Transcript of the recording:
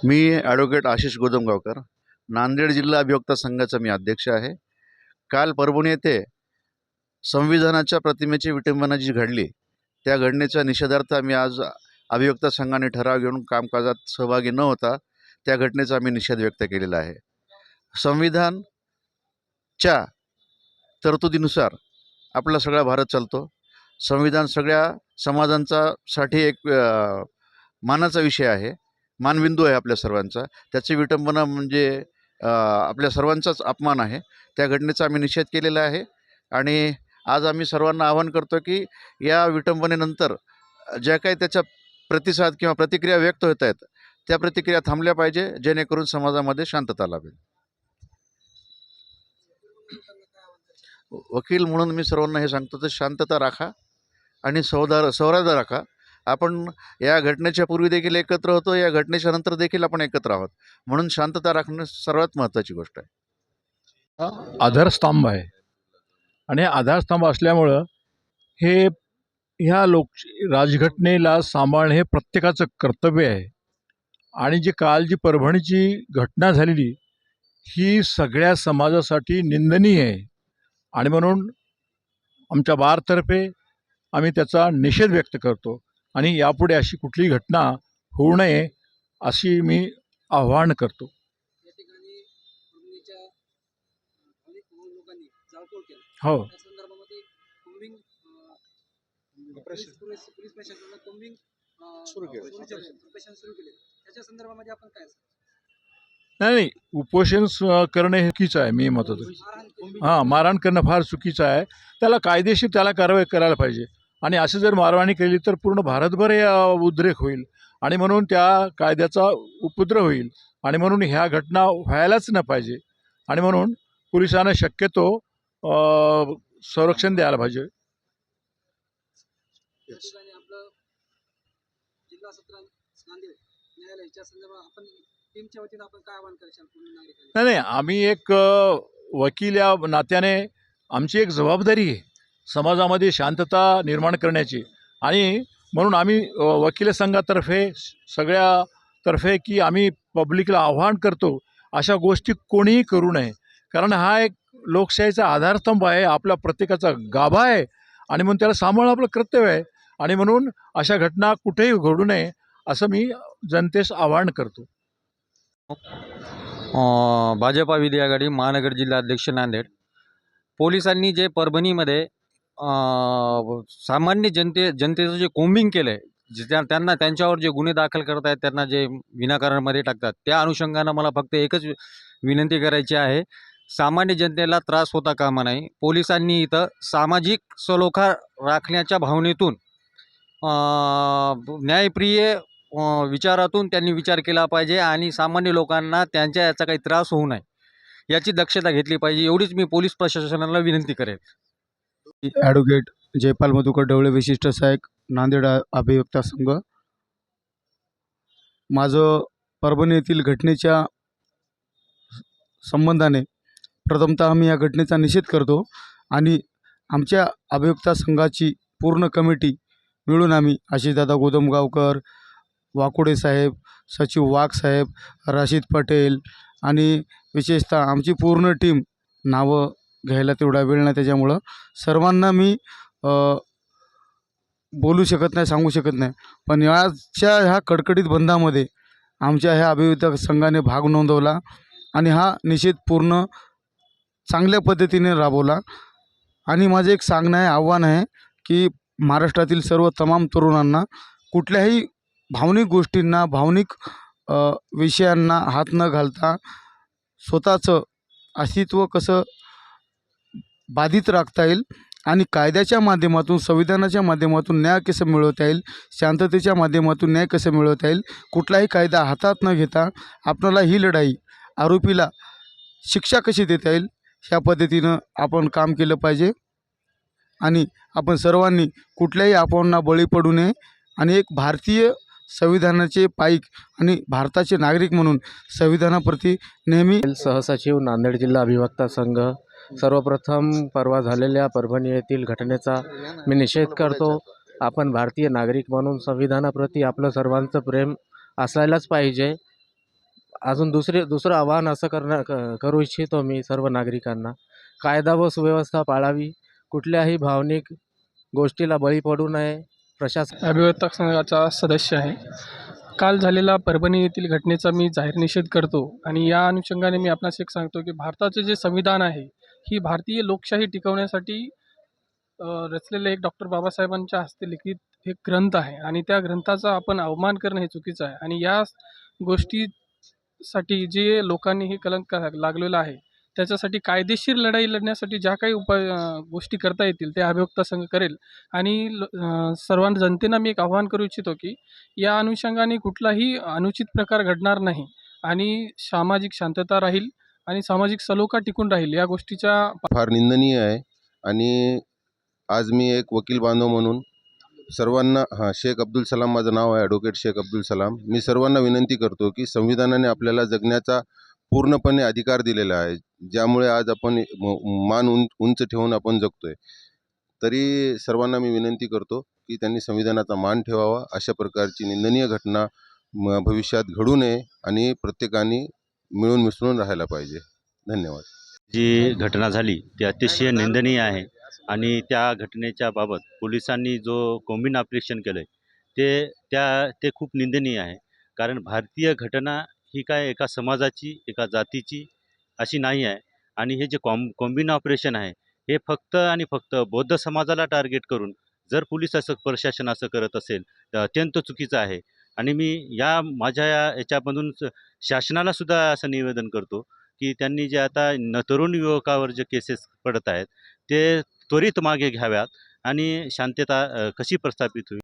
मी advocate Ashish गोदमगावकर, Nanded जिल्हा अभियोक्ता संघाचा मी अध्यक्ष आहे. काल परभणी येथे संविधानाच्या प्रतिमेची विटंबना जी घडली, त्या घटनेच्या निषेधार्थ आम्ही आज अभियोक्ता संघाने ठराव घेऊन कामकाजात सहभागी न होता त्या घटनेचा आम्ही निषेध व्यक्त केलेला आहे. संविधानच्या तरतुदीनुसार आपला सगळा भारत चालतो. संविधान सगळ्या साठी एक मानाचा विषय आहे, मानबिंदू आहे आपल्या सर्वांचा. त्याची विटंबना म्हणजे आपल्या सर्वांचाच अपमान आहे. त्या घटनेचा आम्ही निषेध केलेला आहे आणि आज आम्ही सर्वांना आवाहन करतो की या विटंबनेनंतर ज्या काही त्याच्या प्रतिसाद किंवा प्रतिक्रिया व्यक्त होत आहेत, त्या प्रतिक्रिया थांबल्या पाहिजे, जेणेकरून समाजामध्ये शांतता लाभेल. वकील म्हणून मी सर्वांना हे सांगतो तर शांतता राखा आणि सौहार्द राखा. आपण या घटनेच्या पूर्वी देखील एकत्र होतो, या घटनेच्या नंतर देखील आपण एकत्र आहोत. म्हणून शांतता राखणं सर्वात महत्त्वाची गोष्ट आहे. हा आधारस्तंभ आहे आणि आधारस्तंभ असल्यामुळं हे ह्या राजघटनेला सांभाळणे हे प्रत्येकाचं कर्तव्य आहे. आणि काल जी परभणीची घटना झालेली ही सगळ्या समाजासाठी निंदनीय आहे आणि म्हणून आमच्या बारतर्फे आम्ही त्याचा निषेध व्यक्त करतो आणि यापुढे अशी कुठलीही घटना होऊ नये अशी मी आवाहन करतो. हो, नाही, उपोषण करणं हे चुकीचं आहे. मी मत होतो मारहाण करणं फार चुकीचं आहे. त्याला कायदेशीर त्याला कारवाई करायला पाहिजे आणि असे जर मारहाणी केली तर पूर्ण भारतभर हे उद्रेक होईल आणि म्हणून त्या कायद्याचा उपद्रव होईल आणि म्हणून ह्या घटना व्हायलाच न पाहिजे आणि म्हणून पोलिसांना शक्यतो संरक्षण द्यायला पाहिजे. नाही, आम्ही एक वकील या नात्याने आमची एक जबाबदारी आहे समाजामध्ये शांतता निर्माण करण्याची आणि म्हणून आम्ही वकील संघातर्फे सगळ्यातर्फे की आम्ही पब्लिकला आवाहन करतो अशा गोष्टी कोणीही करू नये, कारण हा एक लोकशाहीचा आधारस्तंभ आहे, आपल्या प्रत्येकाचा गाभा आहे आणि म्हणून त्याला सांभाळणं आपलं कर्तव्य आहे आणि म्हणून अशा घटना कुठेही घडू नये असं मी जनतेस आवाहन करतो. भाजपा विधी आघाडी महानगर जिल्हा अध्यक्ष नांदेड. पोलिसांनी जे परभणीमध्ये सामान्य जनतेचं जे कोम्बिंग केलं आहे, त्यांना त्यांच्यावर जे गुन्हे दाखल करत आहेत, त्यांना जे विनाकारणमध्ये टाकतात, त्या अनुषंगानं मला फक्त एकच विनंती करायची आहे, सामान्य जनतेला त्रास होता कामा नाही. पोलिसांनी इथं सामाजिक सलोखा राखण्याच्या भावनेतून न्यायप्रिय विचारातून त्यांनी विचार केला पाहिजे आणि सामान्य लोकांना त्यांच्या याचा काही त्रास होऊ नये याची दक्षता घेतली पाहिजे, एवढीच मी पोलीस प्रशासनाला विनंती करेन. ॲडव्होकेट जयपाल मधुकर ढवळे, विशिष्ट सहाय्यक, नांदेड अभियोक्ता संघ. माझं परभणी येथील घटनेच्या संबंधाने प्रथमतः आम्ही या घटनेचा निषेध करतो आणि आमच्या अभियोक्ता संघाची पूर्ण कमिटी मिळून आम्ही आशिषदादा गोदमगावकर, वाकोडे साहेब, सचिव वाघ साहेब, राशीद पटेल आणि विशेषतः आमची पूर्ण टीम, नावं घ्यायला तेवढा वेळ नाही त्याच्यामुळं सर्वांना मी बोलू शकत नाही, सांगू शकत नाही, पण ह्या कडकडीत बंदामध्ये आमच्या ह्या अभियोक्ता संघाने भाग नोंदवला आणि हा निषेध पूर्ण चांगल्या पद्धतीने राबवला. आणि माझं एक सांगणं आहे, आव्हान आहे की महाराष्ट्रातील सर्व तमाम तरुणांना कुठल्याही भावनिक गोष्टींना, भावनिक विषयांना हात न घालता स्वतःचं अस्तित्व कसं बाधित राखता येईल आणि कायद्याच्या माध्यमातून, संविधानाच्या माध्यमातून न्याय कसं मिळवता येईल, शांततेच्या माध्यमातून न्याय कसं मिळवता येईल, कुठलाही कायदा हातात न घेता आपल्याला ही लढाई, आरोपीला शिक्षा कशी देता येईल, ह्या पद्धतीनं आपण काम केलं पाहिजे. आणि आपण सर्वांनी कुठल्याही अफवांना बळी पडू नये आणि एक भारतीय संविधानाचे पाईक आणि भारताचे नागरिक म्हणून संविधानाप्रती नेहमी. सहसचिव, नांदेड जिल्हा अभियोक्ता संघ. सर्वप्रथम परवा झालेल्या परभणी येथील घटनेचा मी निषेध करतो. आपण भारतीय नागरिक म्हणून संविधानाप्रती आपलं सर्वांचं प्रेम असायलाच पाहिजे. अजून दुसरं आवाहन असं करू इच्छितो मी सर्व नागरिकांना, कायदा व सुव्यवस्था पाळावी, कुठल्याही भावनिक गोष्टीला बळी पडू नये. प्रशासन अभिवर्तक संघाचा सदस्य आहे. काल झालेला परभणी येथील घटनेचा मी जाहीर निषेध करतो आणि या अनुषंगाने मी आपणास एक सांगतो की भारताचे जे संविधान आहे, ही भारतीय लोकशाही टिकवण्यासाठी रचलेलं एक डॉक्टर बाबासाहेबांच्या हस्ते लिखित एक ग्रंथ आहे आणि त्या ग्रंथाचा आपण अवमान करणं हे चुकीचं आहे. आणि या गोष्टीसाठी जे लोकांनी हे कलंक लागलेलं आहे, त्याच्यासाठी कायदेशीर लढाई लढण्यासाठी ज्या काही गोष्टी करता येतील ते अभिवक्ता संघ करेल. आणि सर्व जनतेनं मी एक आवाहन करू इच्छितो की या अनुषंगाने कुठलाही अनुचित प्रकार घडणार नाही आणि सामाजिक शांतता राहील आणि सामाजिक सलोखा टिकून राहील या गोष्टीच्या फार निंदनीय आहे. आणि आज मी एक वकील बांधव म्हणून सर्वांना शेख अब्दुल सलाम माझं नाव आहे, ॲडव्होकेट शेख अब्दुल सलाम. मी सर्वांना विनंती करतो की संविधानाने आपल्याला जगण्याचा पूर्णपणे अधिकार दिलेला आहे, ज्यामुळे आज आपण मान उंच ठेवून आपण जगतोय. तरी सर्वांना मी विनंती करतो की त्यांनी संविधानाचा मान ठेवावा. अशा प्रकारची निंदनीय घटना भविष्यात घडू नये आणि प्रत्येकाने मिळून मिसळून राहायला पाहिजे. धन्यवाद. जी घटना झाली ती अतिशय निंदनीय आहे आणि त्या घटनेच्या बाबत पोलिसांनी जो कॉम्बिन ऑपरेशन केलं आहे ते खूप निंदनीय आहे. कारण भारतीय घटना ही काय एका समाजाची एका जातीची अशी नाही आहे. आणि हे जे कॉम्बिन ऑपरेशन आहे हे फक्त आणि फक्त बौद्ध समाजाला टार्गेट करून जर पोलीस असं प्रशासन असं करत असेल तर अत्यंत चुकीचं आहे. आणि मी माझ्या याच्यामधून शासनाला सुद्धा असं निवेदन करतो की त्यांनी जे आता तरुण युवकावर जे केसेस पडत आहेत ते त्वरित मागे घ्याव्यात आणि शांतता कशी प्रस्थापित होईल